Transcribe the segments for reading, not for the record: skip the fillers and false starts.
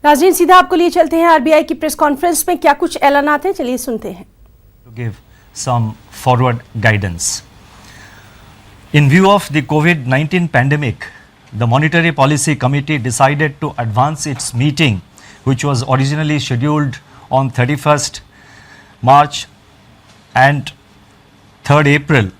नाज़रीन, सीधा आपको लिए चलते हैं आरबीआई की प्रेस कॉन्फ्रेंस में क्या कुछ ऐलानात हैं, चलिए सुनते हैं। To give some forward guidance. In view of the COVID-19 pandemic, the Monetary Policy Committee decided to advance its meeting, which was originally scheduled on 31st March and 3rd April,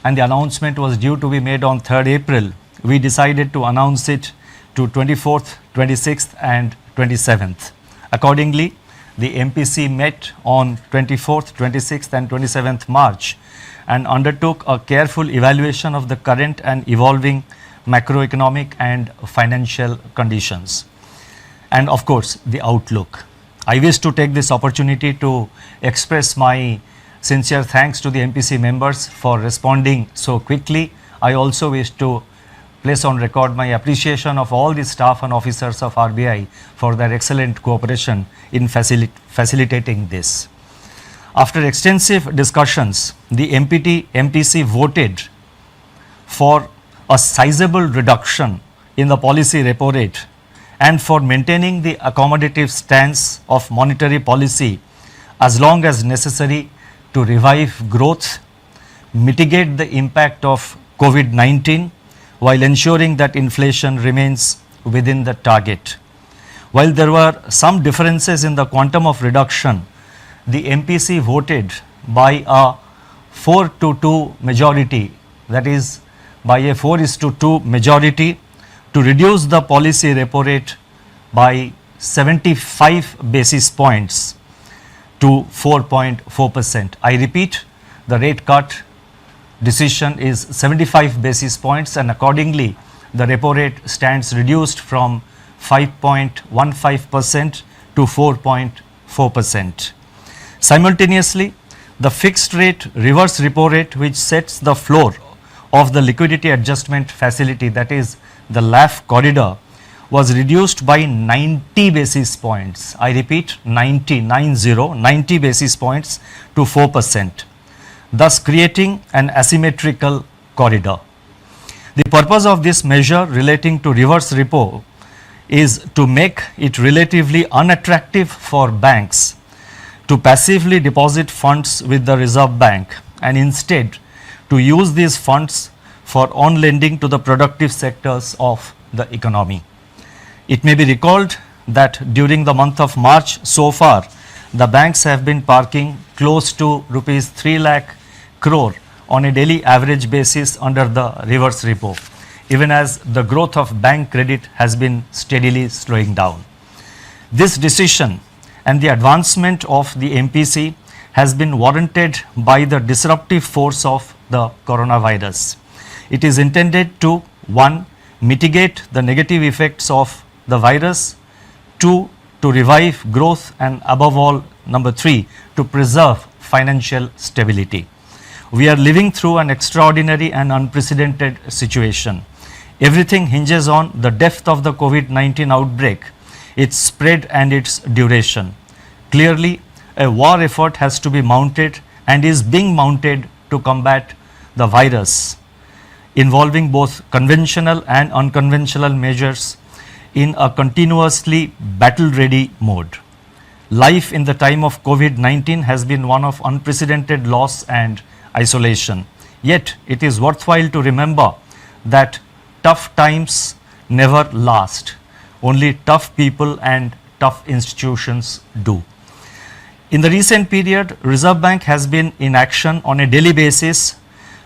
and the announcement was due to be made on 3rd April. We decided to announce it to 24th, 26th and 27th. Accordingly, the MPC met on 24th, 26th and 27th March and undertook a careful evaluation of the current and evolving macroeconomic and financial conditions, and of course the outlook. I wish to take this opportunity to express my sincere thanks to the MPC members for responding so quickly. I also wish to place on record my appreciation of all the staff and officers of RBI for their excellent cooperation in facilitating this. After extensive discussions, the MPC voted for a sizable reduction in the policy repo rate and for maintaining the accommodative stance of monetary policy as long as necessary to revive growth, mitigate the impact of COVID-19 while ensuring that inflation remains within the target. While there were some differences in the quantum of reduction, the MPC voted by a 4-2 majority, that is by a 4:2 majority, to reduce the policy repo rate by 75 basis points to 4.4%. I repeat, the rate cut decision is 75 basis points, and accordingly the repo rate stands reduced from 5.15% to 4.4%. Simultaneously, the fixed rate reverse repo rate, which sets the floor of the liquidity adjustment facility, that is the LAF corridor, was reduced by 90 basis points. I repeat, 90 basis points to 4%. Thus creating an asymmetrical corridor. The purpose of this measure relating to reverse repo is to make it relatively unattractive for banks to passively deposit funds with the Reserve Bank and instead to use these funds for on-lending to the productive sectors of the economy. It may be recalled that during the month of March so far, the banks have been parking close to rupees 3 lakh crore on a daily average basis under the reverse repo, even as the growth of bank credit has been steadily slowing down. This decision and the advancement of the MPC has been warranted by the disruptive force of the coronavirus. It is intended to 1. mitigate the negative effects of the virus, 2. to revive growth, and above all, number 3, to preserve financial stability. We are living through an extraordinary and unprecedented situation. Everything hinges on the depth of the COVID-19 outbreak, its spread and its duration. Clearly, a war effort has to be mounted and is being mounted to combat the virus, involving both conventional and unconventional measures in a continuously battle-ready mode. Life in the time of COVID-19 has been one of unprecedented loss and isolation. Yet it is worthwhile to remember that tough times never last. Only tough people and tough institutions do. In the recent period, Reserve Bank has been in action on a daily basis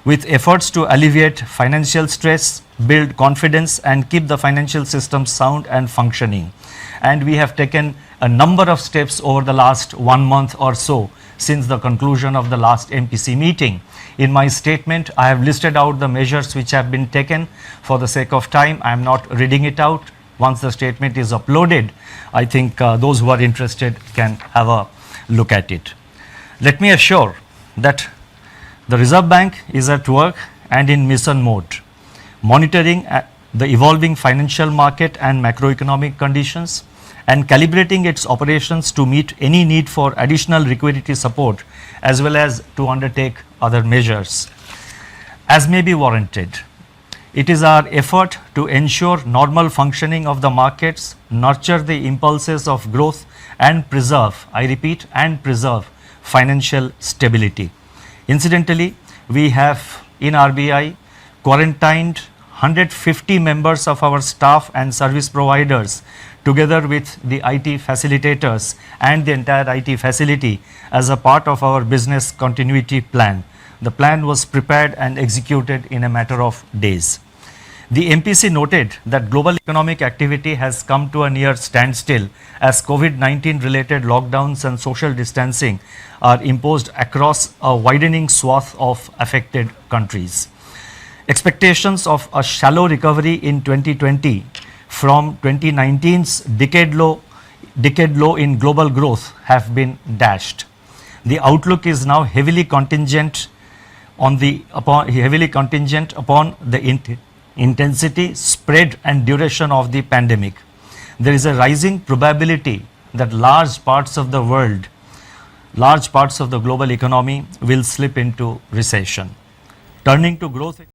with efforts to alleviate financial stress, build confidence and keep the financial system sound and functioning. And we have taken a number of steps over the last 1 month or so since the conclusion of the last MPC meeting. In my statement, I have listed out the measures which have been taken. For the sake of time, I am not reading it out. Once the statement is uploaded, I think those who are interested can have a look at it. Let me assure that the Reserve Bank is at work and in mission mode, monitoring the evolving financial market and macroeconomic conditions and calibrating its operations to meet any need for additional liquidity support as well as to undertake other measures as may be warranted. It is our effort to ensure normal functioning of the markets, nurture the impulses of growth, and preserve, I repeat, and preserve financial stability. Incidentally, we have in RBI quarantined 150 members of our staff and service providers together with the IT facilitators and the entire IT facility as a part of our business continuity plan. The plan was prepared and executed in a matter of days. The MPC noted that global economic activity has come to a near standstill as COVID-19 related lockdowns and social distancing are imposed across a widening swath of affected countries. Expectations of a shallow recovery in 2020 from 2019's decade low in global growth have been dashed. The outlook is now heavily contingent upon the intensity, spread and duration of the pandemic. There is a rising probability that large parts of the global economy will slip into recession. Turning to growth